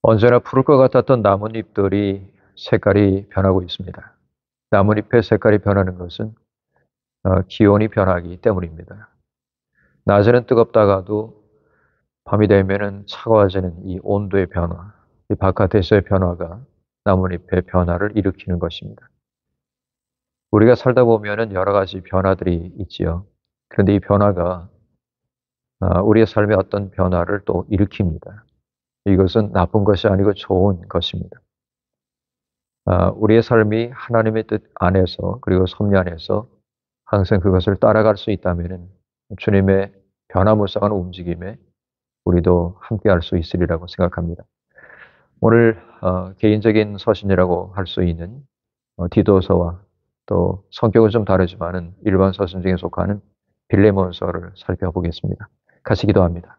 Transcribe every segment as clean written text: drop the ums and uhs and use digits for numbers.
언제나 푸를 것 같았던 나뭇잎들이 색깔이 변하고 있습니다. 나뭇잎의 색깔이 변하는 것은 기온이 변하기 때문입니다. 낮에는 뜨겁다가도 밤이 되면은 차가워지는 이 온도의 변화, 이 바깥에서의 변화가 나뭇잎의 변화를 일으키는 것입니다. 우리가 살다 보면은 여러 가지 변화들이 있지요. 그런데 이 변화가 우리의 삶에 어떤 변화를 또 일으킵니다. 이것은 나쁜 것이 아니고 좋은 것입니다. 우리의 삶이 하나님의 뜻 안에서 그리고 섭리 안에서 항상 그것을 따라갈 수 있다면은 주님의 변화무쌍한 움직임에 우리도 함께할 수 있으리라고 생각합니다. 오늘 개인적인 서신이라고 할 수 있는 디도서와 또 성격은 좀 다르지만은 일반 서신 중에 속하는 빌레몬서를 살펴보겠습니다. 같이 기도합니다.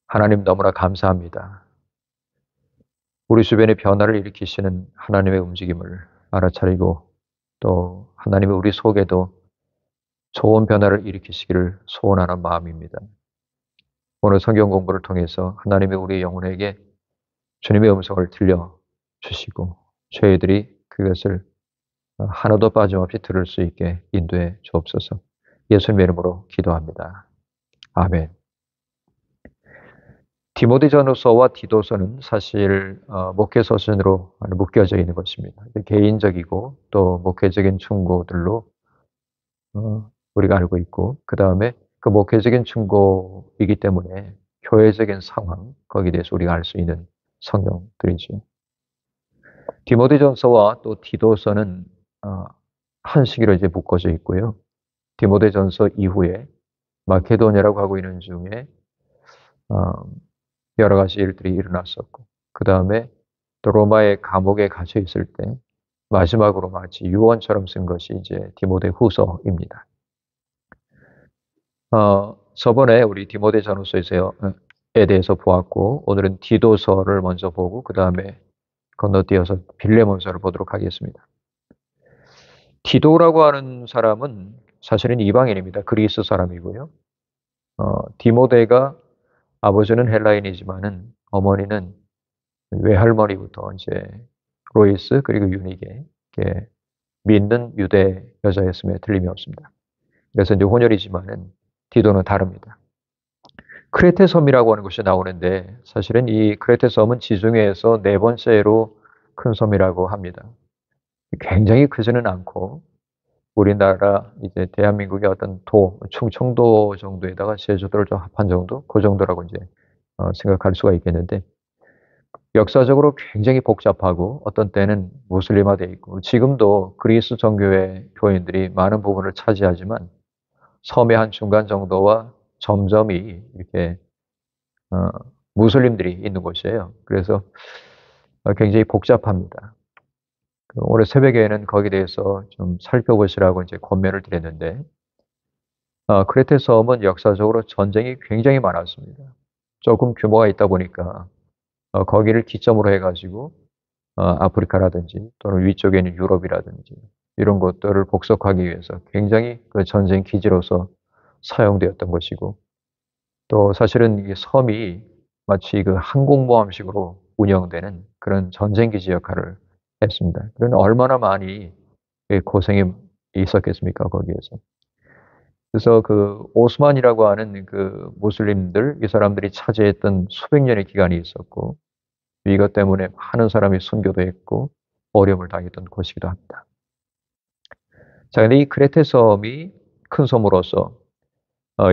하나님 너무나 감사합니다. 우리 주변에 변화를 일으키시는 하나님의 움직임을 알아차리고 또 하나님의 우리 속에도 좋은 변화를 일으키시기를 소원하는 마음입니다. 오늘 성경 공부를 통해서 하나님의 우리 영혼에게 주님의 음성을 들려주시고 저희들이 그것을 하나도 빠짐없이 들을 수 있게 인도해 주옵소서. 예수님의 이름으로 기도합니다. 아멘. 디모데전서와 디도서는 사실 목회서신으로 묶여져 있는 것입니다. 개인적이고 또 목회적인 충고들로 우리가 알고 있고 그 다음에 그 목회적인 충고이기 때문에 교회적인 상황 거기에 대해서 우리가 알 수 있는 성경들이죠. 디모데전서와 또 디도서는 한 시기로 이제 묶어져 있고요. 디모데전서 이후에 마케도니아라고 하고 있는 중에 여러 가지 일들이 일어났었고 그 다음에 또 로마의 감옥에 갇혀 있을 때 마지막으로 마치 유언처럼 쓴 것이 이제 디모데 후서입니다. 저번에 우리 디모데전서에 대해서 보았고 오늘은 디도서를 먼저 보고 그 다음에 건너뛰어서 빌레몬서를 보도록 하겠습니다. 디도라고 하는 사람은 사실은 이방인입니다. 그리스 사람이고요. 디모데가 아버지는 헬라인이지만은 어머니는 외할머니부터 이제 로이스 그리고 유니게 믿는 유대 여자였음에 틀림이 없습니다. 그래서 이제 혼혈이지만은 디도는 다릅니다. 크레테 섬이라고 하는 곳이 나오는데 사실은 이 크레테 섬은 지중해에서 네 번째로 큰 섬이라고 합니다. 굉장히 크지는 않고 우리나라 이제 대한민국의 어떤 충청도 정도에다가 제주도를 좀 합한 정도, 그 정도라고 이제 생각할 수가 있겠는데 역사적으로 굉장히 복잡하고 어떤 때는 무슬림화되어 있고 지금도 그리스 정교회 교인들이 많은 부분을 차지하지만 섬의 한 중간 정도와 점점이 이렇게 무슬림들이 있는 곳이에요. 그래서 굉장히 복잡합니다. 오늘 새벽에는 거기에 대해서 좀 살펴보시라고 이제 권면을 드렸는데 크레테 섬은 역사적으로 전쟁이 굉장히 많았습니다. 조금 규모가 있다 보니까 거기를 기점으로 해가지고 아프리카라든지 또는 위쪽에 있는 유럽이라든지 이런 것들을 복속하기 위해서 굉장히 그 전쟁 기지로서 사용되었던 것이고 또 사실은 이 섬이 마치 그 항공모함식으로 운영되는 그런 전쟁 기지 역할을 했습니다. 그러나 얼마나 많이 고생이 있었겠습니까, 거기에서. 그래서 그 오스만이라고 하는 그 무슬림들, 이 사람들이 차지했던 수백 년의 기간이 있었고, 이것 때문에 많은 사람이 순교도 했고, 어려움을 당했던 곳이기도 합니다. 자, 근데 이 크레테 섬이 큰 섬으로서,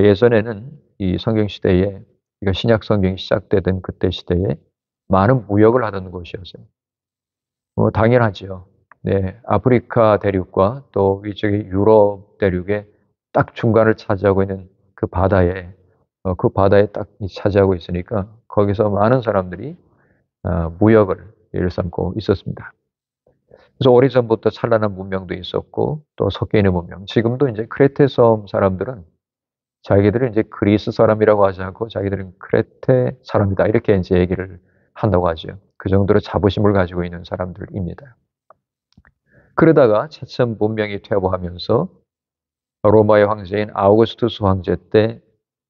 예전에는 이 성경 시대에, 이거 신약 성경이 시작되던 그때 시대에 많은 무역을 하던 곳이었어요. 당연하지요. 네, 아프리카 대륙과 또 위쪽의 유럽 대륙의 딱 중간을 차지하고 있는 그 바다에, 그 바다에 딱 차지하고 있으니까 거기서 많은 사람들이 무역을 일삼고 있었습니다. 그래서 오래전부터 찬란한 문명도 있었고 또 섞여 있는 문명. 지금도 이제 크레테 섬 사람들은 자기들은 이제 그리스 사람이라고 하지 않고 자기들은 크레테 사람이다 이렇게 이제 얘기를 한다고 하죠. 그 정도로 자부심을 가지고 있는 사람들입니다. 그러다가 차츰 문명이 퇴보하면서 로마의 황제인 아우구스투스 황제 때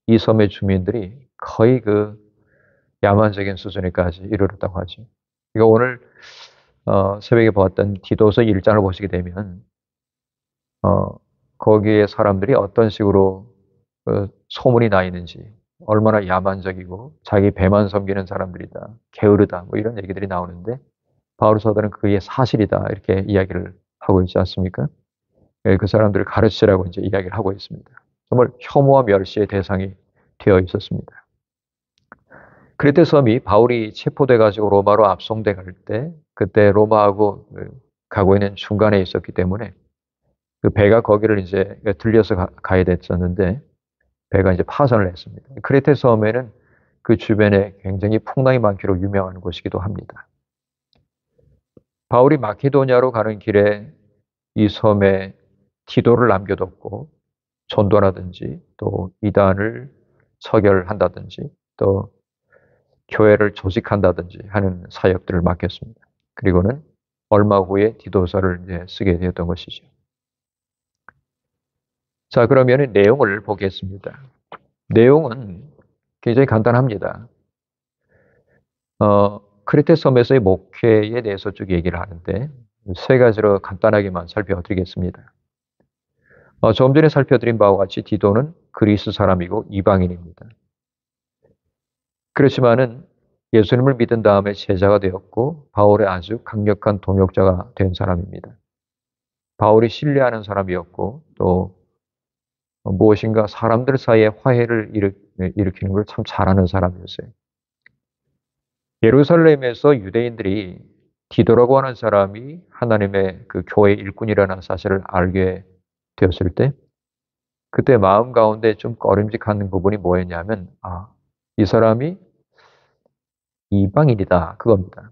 이 섬의 주민들이 거의 그 야만적인 수준에까지 이르렀다고 하죠. 그러니까 오늘 새벽에 보았던 디도서 1장을 보시게 되면 어, 거기에 사람들이 어떤 식으로 소문이 나 있는지, 얼마나 야만적이고 자기 배만 섬기는 사람들이다, 게으르다, 뭐 이런 얘기들이 나오는데 바울 사도는 그게 사실이다 이렇게 이야기를 하고 있지 않습니까? 예, 그 사람들을 가르치라고 이제 이야기를 하고 있습니다. 정말 혐오와 멸시의 대상이 되어 있었습니다. 크레테 섬이 바울이 체포돼 가지고 로마로 압송돼 갈 때 그때 로마하고 가고 있는 중간에 있었기 때문에 그 배가 거기를 이제 들려서 가야 됐었는데 배가 이제 파선을 했습니다. 크레테 섬에는 그 주변에 굉장히 풍랑이 많기로 유명한 곳이기도 합니다. 바울이 마케도니아로 가는 길에 이 섬에 디도를 남겨뒀고 전도라든지 또 이단을 처결한다든지 또 교회를 조직한다든지 하는 사역들을 맡겼습니다. 그리고는 얼마 후에 디도서를 이제 쓰게 되었던 것이죠. 자, 그러면 내용을 보겠습니다. 내용은 굉장히 간단합니다. 크레테 섬에서의 목회에 대해서 쭉 얘기를 하는데 세 가지로 간단하게만 살펴드리겠습니다. 좀 전에 살펴드린 바와 같이 디도는 그리스 사람이고 이방인입니다. 그렇지만은 예수님을 믿은 다음에 제자가 되었고 바울의 아주 강력한 동역자가 된 사람입니다. 바울이 신뢰하는 사람이었고 또 무엇인가 사람들 사이에 화해를 일으키는 걸 참 잘하는 사람이었어요. 예루살렘에서 유대인들이 디도라고 하는 사람이 하나님의 그 교회 일꾼이라는 사실을 알게 되었을 때 그때 마음 가운데 좀 꺼림직한 부분이 뭐였냐면 이 사람이 이방인이다 그겁니다.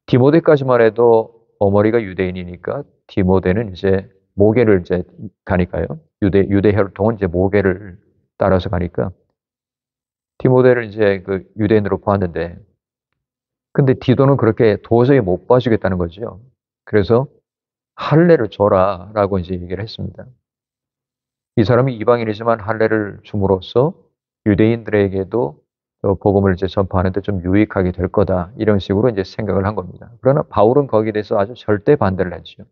디모데까지만 해도 어머니가 유대인이니까 디모데는 이제 모계를 이제 가니까요. 유대 혈통은 이제 모계를 따라서 가니까 디모데를 이제 그 유대인으로 보았는데 근데 디도는 그렇게 도저히 못 봐주겠다는 거죠. 그래서 할례를 줘라라고 이제 얘기를 했습니다. 이 사람이 이방인이지만 할례를 줌으로써 유대인들에게도 복음을 이제 전파하는데 좀 유익하게 될 거다. 이런 식으로 이제 생각을 한 겁니다. 그러나 바울은 거기에 대해서 아주 절대 반대를 했죠.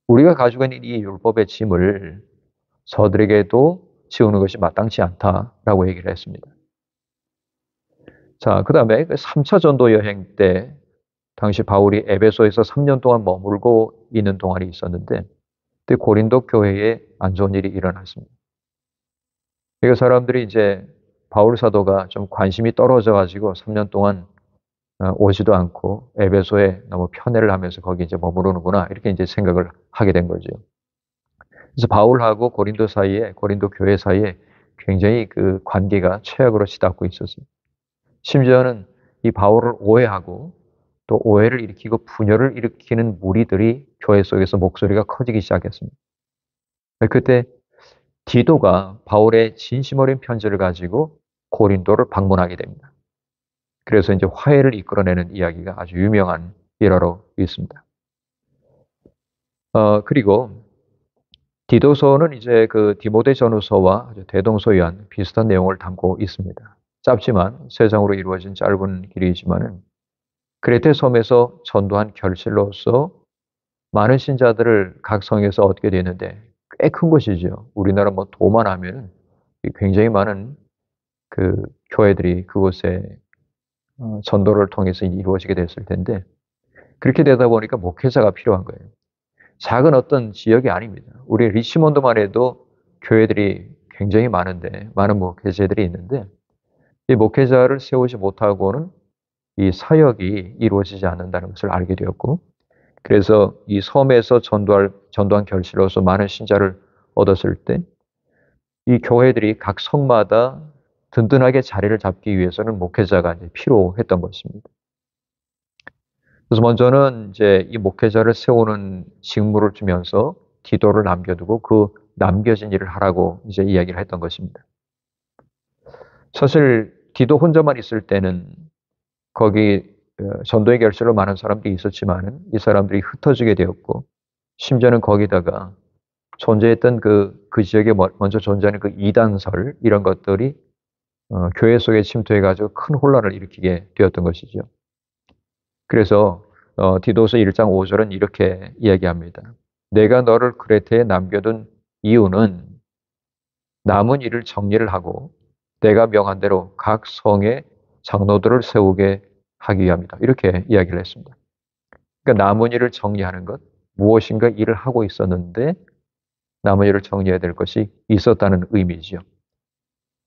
우리가 가지고 있는 이 율법의 짐을 저들에게도 지우는 것이 마땅치 않다라고 얘기를 했습니다. 자, 그 다음에 3차 전도 여행 때 당시 바울이 에베소에서 3년 동안 머물고 있는 동안이 있었는데 그때 고린도 교회에 안 좋은 일이 일어났습니다. 그러니까 사람들이 이제 바울 사도가 좀 관심이 떨어져 가지고 3년 동안 오지도 않고 에베소에 너무 편애를 하면서 거기 이제 머무르는구나 이렇게 이제 생각을 하게 된 거죠. 그래서 바울하고 고린도 교회 사이에 굉장히 그 관계가 최악으로 치닫고 있었어요. 심지어는 이 바울을 오해하고 또 오해를 일으키고 분열을 일으키는 무리들이 교회 속에서 목소리가 커지기 시작했습니다. 그때 디도가 바울의 진심 어린 편지를 가지고 고린도를 방문하게 됩니다. 그래서 이제 화해를 이끌어내는 이야기가 아주 유명한 일화로 있습니다. 그리고 디도서는 이제 그 디모데 전후서와 대동소이한 비슷한 내용을 담고 있습니다. 짧지만 세 장으로 이루어진 짧은 길이지만은 크레테 섬에서 전도한 결실로서 많은 신자들을 각 성에서 얻게 되는데 꽤 큰 것이죠. 우리나라 뭐 도만 하면 굉장히 많은 그 교회들이 그곳에 전도를 통해서 이루어지게 됐을 텐데 그렇게 되다 보니까 목회자가 필요한 거예요. 작은 어떤 지역이 아닙니다. 우리 리치몬드만 해도 교회들이 굉장히 많은데 많은 목회자들이 있는데 이 목회자를 세우지 못하고는 이 사역이 이루어지지 않는다는 것을 알게 되었고 그래서 이 섬에서 전도한 결실로서 많은 신자를 얻었을 때 이 교회들이 각 성마다 든든하게 자리를 잡기 위해서는 목회자가 이제 필요했던 것입니다. 그래서 먼저는 이제 이 목회자를 세우는 직무를 주면서 디도를 남겨두고 그 남겨진 일을 하라고 이제 이야기를 했던 것입니다. 사실 디도 혼자만 있을 때는 거기 전도의 결실로 많은 사람들이 있었지만은 이 사람들이 흩어지게 되었고 심지어는 거기다가 존재했던 그 지역에 먼저 존재하는 그 이단설 이런 것들이 교회 속에 침투해가지고 큰 혼란을 일으키게 되었던 것이죠. 그래서 디도서 1장 5절은 이렇게 이야기합니다. 내가 너를 크레테에 남겨둔 이유는 남은 일을 정리를 하고 내가 명한 대로 각 성에 장로들을 세우게 하기 위함이다. 이렇게 이야기를 했습니다. 그러니까 남은 일을 정리하는 것, 무엇인가 일을 하고 있었는데 남은 일을 정리해야 될 것이 있었다는 의미지요.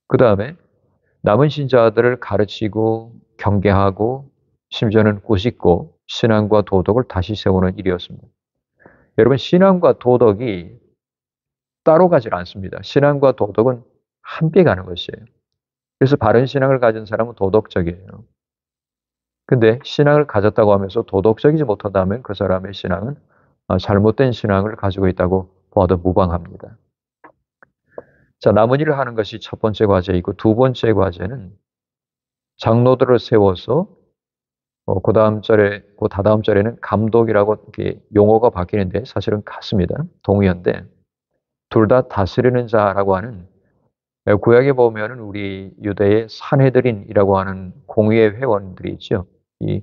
그 다음에 남은 신자들을 가르치고 경계하고 심지어는 꾸짖고 신앙과 도덕을 다시 세우는 일이었습니다. 여러분, 신앙과 도덕이 따로 가질 않습니다. 신앙과 도덕은 함께 가는 것이에요. 그래서 바른 신앙을 가진 사람은 도덕적이에요. 근데 신앙을 가졌다고 하면서 도덕적이지 못하다면 그 사람의 신앙은 잘못된 신앙을 가지고 있다고 보아도 무방합니다. 자, 남은 일을 하는 것이 첫 번째 과제이고 두 번째 과제는 장로들을 세워서 그 다음 절에, 그 다다음 절에는 감독이라고 이렇게 용어가 바뀌는데 사실은 같습니다. 동의어인데 둘 다 다스리는 자라고 하는 구약에 보면은 우리 유대의 산헤드린이라고 하는 공의회 회원들이 있죠. 이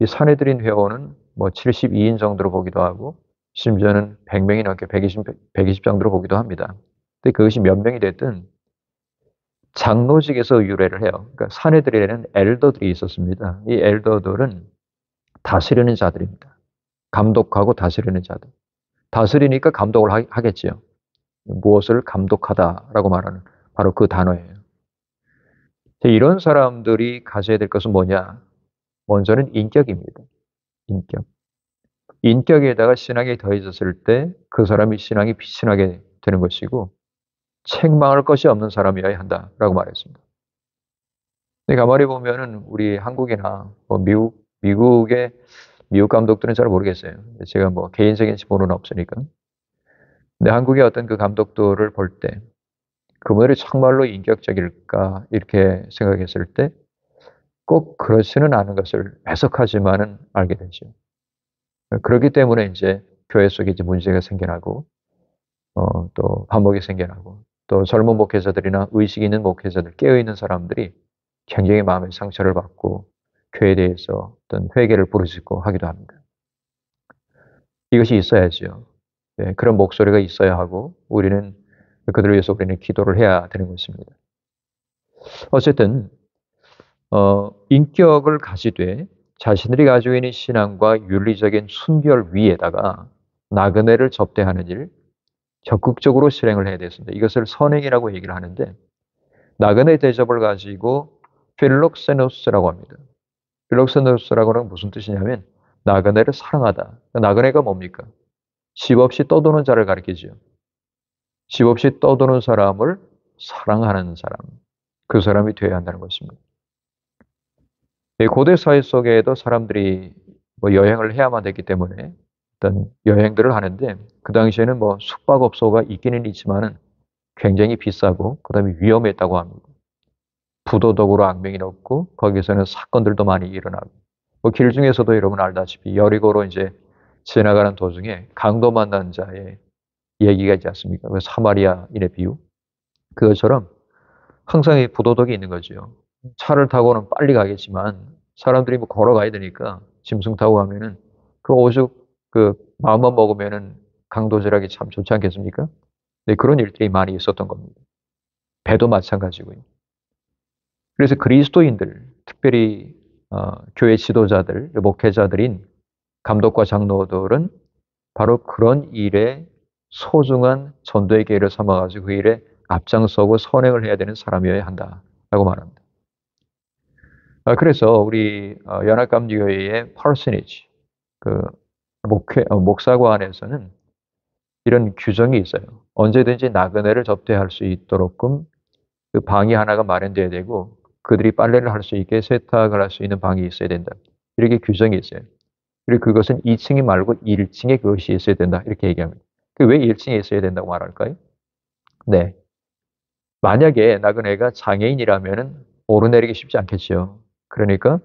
산헤드린 회원은 뭐 72인 정도로 보기도 하고 심지어는 100명이 넘게 120 정도로 보기도 합니다. 근데 그것이 몇 명이 됐든 장로직에서 유래를 해요. 그러니까 산헤드린에는 엘더들이 있었습니다. 이 엘더들은 다스리는 자들입니다. 감독하고 다스리는 자들. 다스리니까 감독을 하겠지요. 무엇을 감독하다라고 말하는 바로 그 단어예요. 이런 사람들이 가져야 될 것은 뭐냐? 먼저는 인격입니다. 인격. 인격에다가 신앙이 더해졌을 때 그 사람이 신앙이 빛이 나게 되는 것이고 책망할 것이 없는 사람이어야 한다라고 말했습니다. 근데 가만히 보면은 우리 한국이나 뭐 미국 감독들은 잘 모르겠어요. 제가 뭐 개인적인 지분은 없으니까. 근데 한국의 어떤 그 감독들을 볼 때 그분들이 정말로 인격적일까 이렇게 생각했을 때 꼭 그렇지는 않은 것을 해석하지만은 알게 되죠. 그렇기 때문에 이제 교회 속에 이제 문제가 생겨나고 또 반목이 생겨나고 또 젊은 목회자들이나 의식 있는 목회자들 깨어 있는 사람들이 굉장히 마음의 상처를 받고 교회에 대해서 어떤 회개를 부르짖고 하기도 합니다. 이것이 있어야죠. 네, 그런 목소리가 있어야 하고 우리는 그들을 위해서 우리는 기도를 해야 되는 것입니다. 어쨌든 인격을 가지되 자신들이 가지고 있는 신앙과 윤리적인 순결 위에다가 나그네를 접대하는 일 적극적으로 실행을 해야 되습니다. 이것을 선행이라고 얘기를 하는데 나그네 대접을 가지고 필록세노스라고 합니다. 필록세노스라고 하는 무슨 뜻이냐면 나그네를 사랑하다. 나그네가 뭡니까? 집 없이 떠도는 자를 가리키죠. 집 없이 떠도는 사람을 사랑하는 사람. 그 사람이 되어야 한다는 것입니다. 고대 사회 속에도 사람들이 뭐 여행을 해야만 됐기 때문에 어떤 여행들을 하는데 그 당시에는 뭐 숙박업소가 있기는 있지만은 굉장히 비싸고 그다음에 위험했다고 합니다. 부도덕으로 악명이 높고 거기서는 사건들도 많이 일어나고 뭐 길 중에서도 여러분 알다시피 여리고로 이제 지나가는 도중에 강도 만난 자의 얘기가 있지 않습니까? 그 사마리아인의 비유. 그것처럼 항상 이 부도덕이 있는 거죠. 차를 타고는 빨리 가겠지만 사람들이 뭐 걸어가야 되니까 짐승 타고 가면은 그 오죽 그 마음만 먹으면은 강도질하기 참 좋지 않겠습니까? 네, 그런 일들이 많이 있었던 겁니다. 배도 마찬가지고요. 그래서 그리스도인들, 특별히 교회 지도자들, 목회자들인 감독과 장로들은 바로 그런 일에 소중한 전도의 기회를 삼아가지고 그 일에 앞장서고 선행을 해야 되는 사람이어야 한다라고 말합니다. 그래서 우리 연합감리교회의 파르시니지 그 목사관에서는 이런 규정이 있어요. 언제든지 나그네를 접대할 수 있도록끔 그 방이 하나가 마련돼야 되고 그들이 빨래를 할 수 있게 세탁을 할 수 있는 방이 있어야 된다. 이렇게 규정이 있어요. 그리고 그것은 2층이 말고 1층에 그것이 있어야 된다. 이렇게 얘기합니다. 왜 1층에 있어야 된다고 말할까요? 네. 만약에 나그네가 장애인이라면 오르내리기 쉽지 않겠죠. 그러니까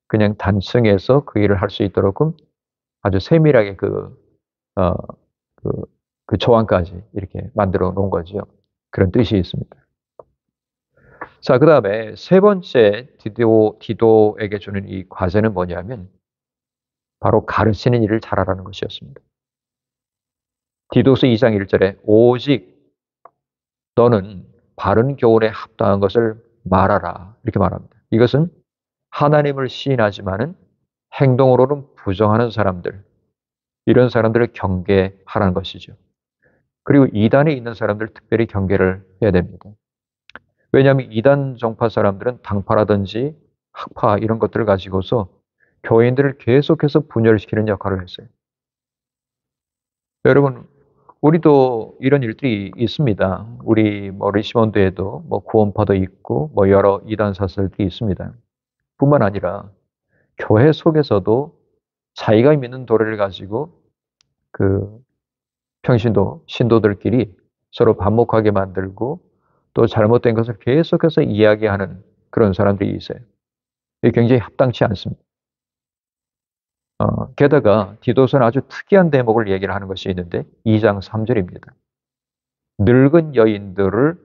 그냥 단층에서 그 일을 할 수 있도록끔 아주 세밀하게 어, 그, 그 조항까지 이렇게 만들어 놓은 거죠. 그런 뜻이 있습니다. 자, 그 다음에 세 번째 디도에게 주는 이 과제는 뭐냐면 바로 가르치는 일을 잘하라는 것이었습니다. 디도서 2장 1절에 오직 너는 바른 교훈에 합당한 것을 말하라 이렇게 말합니다. 이것은 하나님을 시인하지만은 행동으로는 부정하는 사람들, 이런 사람들을 경계하라는 것이죠. 그리고 이단에 있는 사람들 특별히 경계를 해야 됩니다. 왜냐하면 이단 정파 사람들은 당파라든지 학파 이런 것들을 가지고서 교인들을 계속해서 분열시키는 역할을 했어요. 여러분, 우리도 이런 일들이 있습니다. 우리 리시몬드에도 구원파도 있고 여러 이단 사설들이 있습니다. 뿐만 아니라 교회 속에서도 자기가 믿는 도리를 가지고 그 평신도 신도들끼리 서로 반목하게 만들고 또 잘못된 것을 계속해서 이야기하는 그런 사람들이 있어요. 이게 굉장히 합당치 않습니다. 게다가 디도서는 아주 특이한 대목을 얘기를 하는 것이 있는데 2장 3절입니다. 늙은 여인들을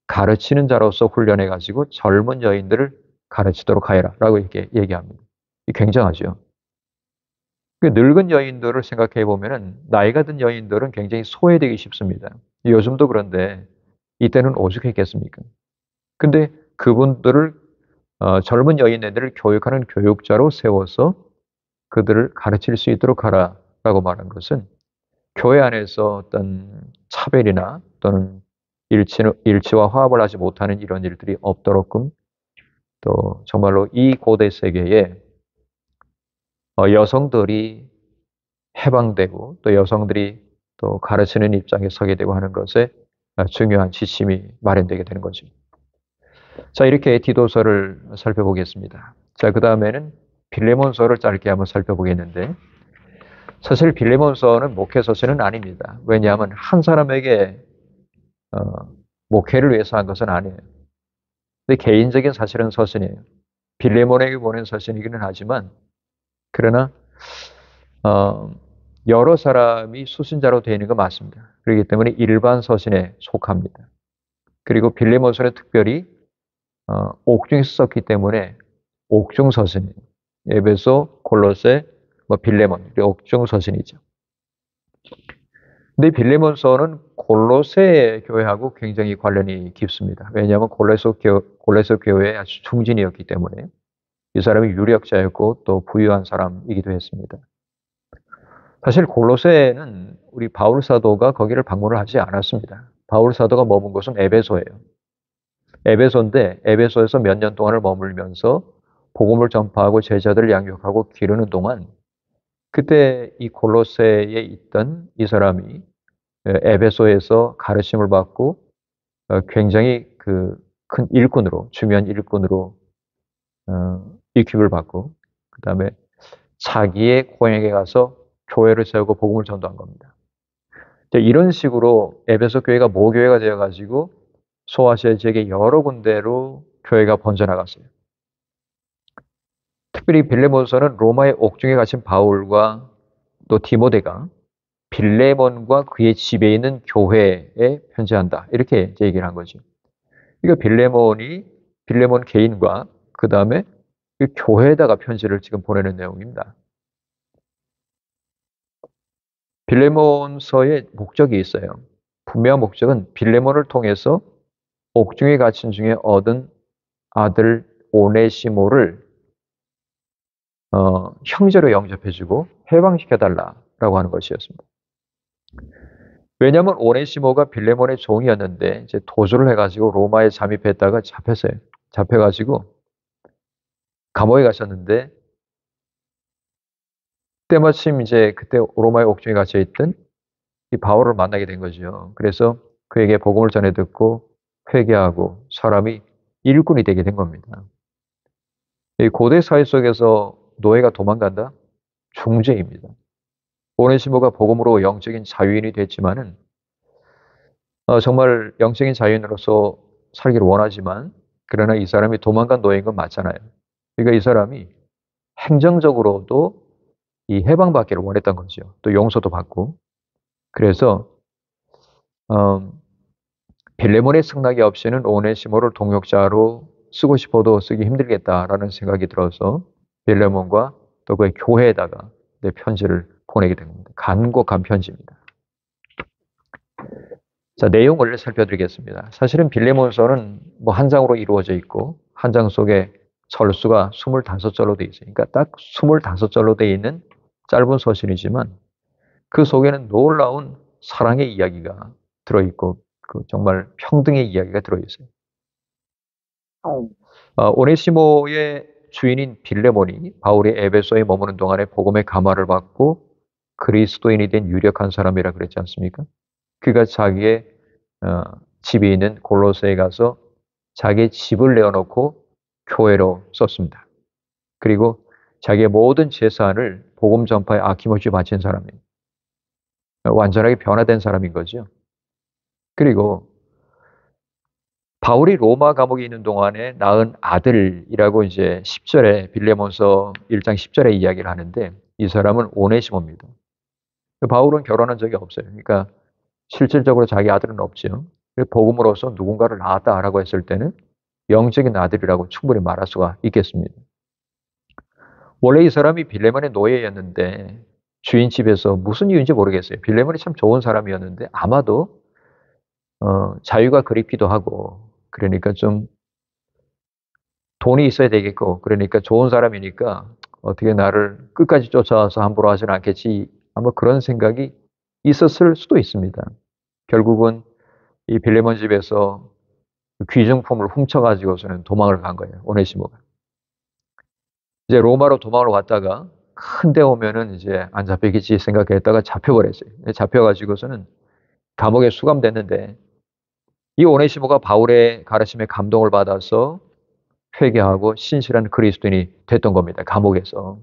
가르치는 자로서 훈련해 가지고 젊은 여인들을 가르치도록 하여라 라고 이렇게 얘기합니다. 이게 굉장하죠. 늙은 여인들을 생각해 보면은 나이가 든 여인들은 굉장히 소외되기 쉽습니다. 요즘도 그런데 이때는 오죽했겠습니까? 근데 그분들을 젊은 여인들을 교육하는 교육자로 세워서 그들을 가르칠 수 있도록 하라라고 말한 것은 교회 안에서 어떤 차별이나 또는 일치와 화합을 하지 못하는 이런 일들이 없도록끔 또 정말로 이 고대 세계에 여성들이 해방되고 또 여성들이 또 가르치는 입장에 서게 되고 하는 것에 중요한 지침이 마련되게 되는 거죠. 자, 이렇게 디도서를 살펴보겠습니다. 자, 그 다음에는 빌레몬서를 짧게 한번 살펴보겠는데 사실 빌레몬서는 목회서신은 아닙니다. 왜냐하면 한 사람에게 목회를 위해서 한 것은 아니에요. 근데 개인적인 사실은 서신이에요. 빌레몬에게 보낸 서신이기는 하지만 그러나 여러 사람이 수신자로 되어 있는 건 맞습니다. 그렇기 때문에 일반 서신에 속합니다. 그리고 빌레몬서는 특별히 옥중에서 썼기 때문에 옥중 서신이에요. 에베소, 골로새, 빌레몬, 옥중 서신이죠. 근데 빌레몬서는 골로새 교회하고 굉장히 관련이 깊습니다. 왜냐하면 골로새 교회의 아주 중진이었기 때문에 이 사람이 유력자였고 또 부유한 사람이기도 했습니다. 사실 골로새는 우리 바울 사도가 거기를 방문을 하지 않았습니다. 바울 사도가 머문 곳은 에베소예요. 에베소인데 에베소에서 몇 년 동안을 머물면서 복음을 전파하고 제자들을 양육하고 기르는 동안 그때 이 골로새에 있던 이 사람이 에베소에서 가르침을 받고 굉장히 큰 일꾼으로 중요한 일꾼으로 익힘을 받고 그다음에 자기의 고향에 가서 교회를 세우고 복음을 전도한 겁니다. 이런 식으로 에베소 교회가 모교회가 되어가지고 소아시아 지역의 여러 군데로 교회가 번져나갔어요. 특별히 빌레몬서는 로마의 옥중에 갇힌 바울과 또 디모데가 빌레몬과 그의 집에 있는 교회에 편지한다. 이렇게 이제 얘기를 한 거죠. 그러니까 빌레몬 개인과 그 다음에 그 교회에다가 편지를 지금 보내는 내용입니다. 빌레몬서의 목적이 있어요. 분명한 목적은 빌레몬을 통해서 옥중에 갇힌 중에 얻은 아들 오네시모를 형제로 영접해주고 해방시켜달라라고 하는 것이었습니다. 왜냐하면 오네시모가 빌레몬의 종이었는데 이제 도주를 해가지고 로마에 잠입했다가 잡혔어요. 잡혀가지고 감옥에 가셨는데 때마침 이제 그때 로마의 옥중에 갇혀 있던 이 바울을 만나게 된 거죠. 그래서 그에게 복음을 전해 듣고 회개하고 사람이 일꾼이 되게 된 겁니다. 이 고대 사회 속에서 노예가 도망간다? 중죄입니다. 오네시모가 복음으로 영적인 자유인이 됐지만은 정말 영적인 자유인으로서 살기를 원하지만 그러나 이 사람이 도망간 노예인 건 맞잖아요. 그러니까 이 사람이 행정적으로도 이 해방받기를 원했던 거죠. 또 용서도 받고. 그래서 빌레몬의 승낙이 없이는 오네시모를 동역자로 쓰고 싶어도 쓰기 힘들겠다라는 생각이 들어서 빌레몬과 또 그의 교회에다가 내 편지를 보내게 된 겁니다. 간곡한 편지입니다. 자, 내용을 살펴드리겠습니다. 사실은 빌레몬서는 뭐 한 장으로 이루어져 있고 한 장 속에 절수가 25절로 되어 있어요. 그러니까 딱 25절로 되어 있는 짧은 서신이지만 그 속에는 놀라운 사랑의 이야기가 들어있고 그 정말 평등의 이야기가 들어있어요. 오네시모의 주인인 빌레몬이 바울이 에베소에 머무는 동안에 복음의 감화를 받고 그리스도인이 된 유력한 사람이라 그랬지 않습니까? 그가 자기의 집이 있는 골로새에 가서 자기의 집을 내어놓고 교회로 썼습니다. 그리고 자기의 모든 재산을 복음 전파에 아낌없이 바친 사람이에요. 완전하게 변화된 사람인 거죠. 그리고 바울이 로마 감옥에 있는 동안에 낳은 아들이라고 이제 10절에 빌레몬서 1장 10절에 이야기를 하는데 이 사람은 오네시모입니다. 바울은 결혼한 적이 없어요. 그러니까 실질적으로 자기 아들은 없죠. 복음으로서 누군가를 낳았다라고 했을 때는 영적인 아들이라고 충분히 말할 수가 있겠습니다. 원래 이 사람이 빌레몬의 노예였는데 주인 집에서 무슨 이유인지 모르겠어요. 빌레몬이 참 좋은 사람이었는데 아마도 자유가 그립기도 하고 그러니까 좀 돈이 있어야 되겠고 그러니까 좋은 사람이니까 어떻게 나를 끝까지 쫓아와서 함부로 하지는 않겠지 아마 그런 생각이 있었을 수도 있습니다. 결국은 이 빌레몬 집에서 귀중품을 훔쳐가지고서는 도망을 간 거예요. 오네시모가. 이제 로마로 도망을 왔다가 큰 데 오면은 이제 안 잡히겠지 생각했다가 잡혀버렸어요. 잡혀가지고서는 감옥에 수감됐는데 이 오네시모가 바울의 가르침에 감동을 받아서 회개하고 신실한 그리스도인이 됐던 겁니다. 감옥에서.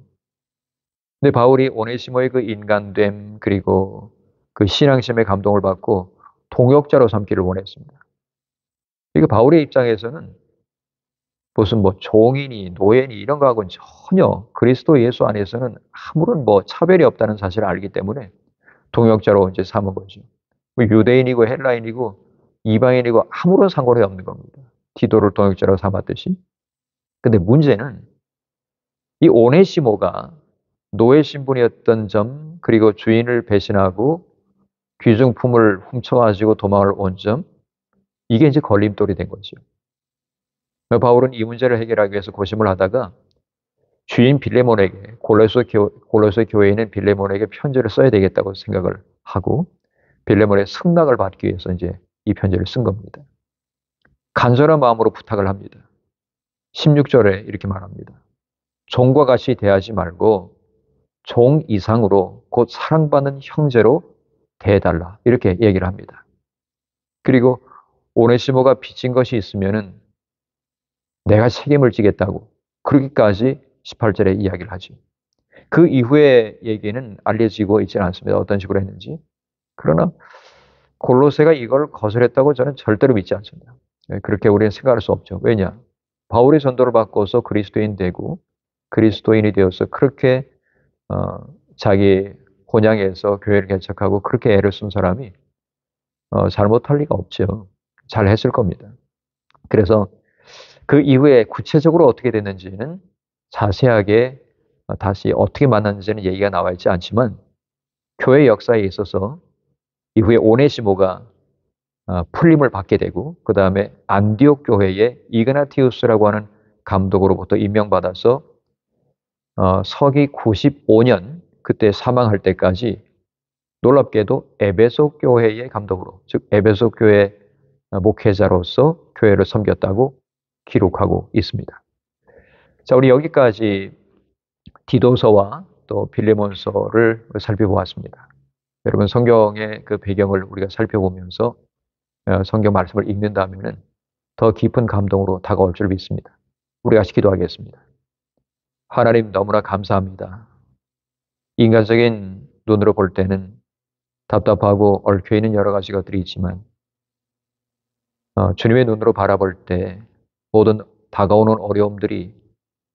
근데 바울이 오네시모의 그 인간됨 그리고 그 신앙심에 감동을 받고 동역자로 삼기를 원했습니다. 이거 바울의 입장에서는 무슨 뭐 종이니 노예니 이런 거하고는 전혀 그리스도 예수 안에서는 아무런 뭐 차별이 없다는 사실을 알기 때문에 동역자로 이제 삼은 거죠. 뭐 유대인이고 헬라인이고 이방인이고 아무런 상관이 없는 겁니다. 디도를 동역자로 삼았듯이. 근데 문제는 이 오네시모가 노예 신분이었던 점 그리고 주인을 배신하고 귀중품을 훔쳐가지고 도망을 온 점 이게 이제 걸림돌이 된 거죠. 바울은 이 문제를 해결하기 위해서 고심을 하다가 주인 빌레몬에게 골로새 교회에 있는 빌레몬에게 편지를 써야 되겠다고 생각을 하고 빌레몬의 승낙을 받기 위해서 이제 이 편지를 쓴 겁니다. 간절한 마음으로 부탁을 합니다. 16절에 이렇게 말합니다. 종과 같이 대하지 말고 종 이상으로 곧 사랑받는 형제로 대해달라 이렇게 얘기를 합니다. 그리고 오네시모가 빚진 것이 있으면은 내가 책임을 지겠다고 그렇게까지 18절에 이야기를 하지. 그 이후의 얘기는 알려지고 있지는 않습니다. 어떤 식으로 했는지. 그러나 골로새가 이걸 거절했다고 저는 절대로 믿지 않습니다. 그렇게 우리는 생각할 수 없죠. 왜냐? 바울의 전도를 받고서 그리스도인 되고 그리스도인이 되어서 그렇게 자기 본향에서 교회를 개척하고 그렇게 애를 쓴 사람이 잘못할 리가 없죠. 잘 했을 겁니다. 그래서 그 이후에 구체적으로 어떻게 됐는지는 자세하게 다시 어떻게 만났는지는 얘기가 나와 있지 않지만 교회 역사에 있어서 이후에 오네시모가 풀림을 받게 되고 그 다음에 안디옥 교회의 이그나티우스라고 하는 감독으로부터 임명받아서 서기 95년 그때 사망할 때까지 놀랍게도 에베소 교회의 감독으로 즉 에베소 교회 목회자로서 교회를 섬겼다고 기록하고 있습니다. 자, 우리 여기까지 디도서와 또 빌레몬서를 살펴보았습니다. 여러분 성경의 그 배경을 우리가 살펴보면서 성경 말씀을 읽는다면은 더 깊은 감동으로 다가올 줄 믿습니다. 우리 같이 기도하겠습니다. 하나님 너무나 감사합니다. 인간적인 눈으로 볼 때는 답답하고 얽혀있는 여러 가지 것들이 있지만 주님의 눈으로 바라볼 때 모든 다가오는 어려움들이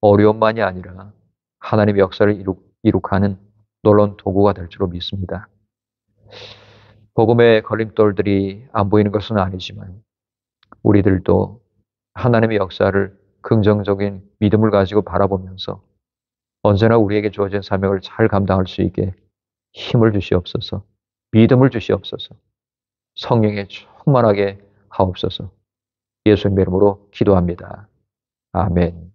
어려움만이 아니라 하나님의 역사를 이룩하는 놀라운 도구가 될 줄로 믿습니다. 복음의 걸림돌들이 안 보이는 것은 아니지만 우리들도 하나님의 역사를 긍정적인 믿음을 가지고 바라보면서 언제나 우리에게 주어진 사명을 잘 감당할 수 있게 힘을 주시옵소서. 믿음을 주시옵소서. 성령에 충만하게 하옵소서. 예수님의 이름으로 기도합니다. 아멘.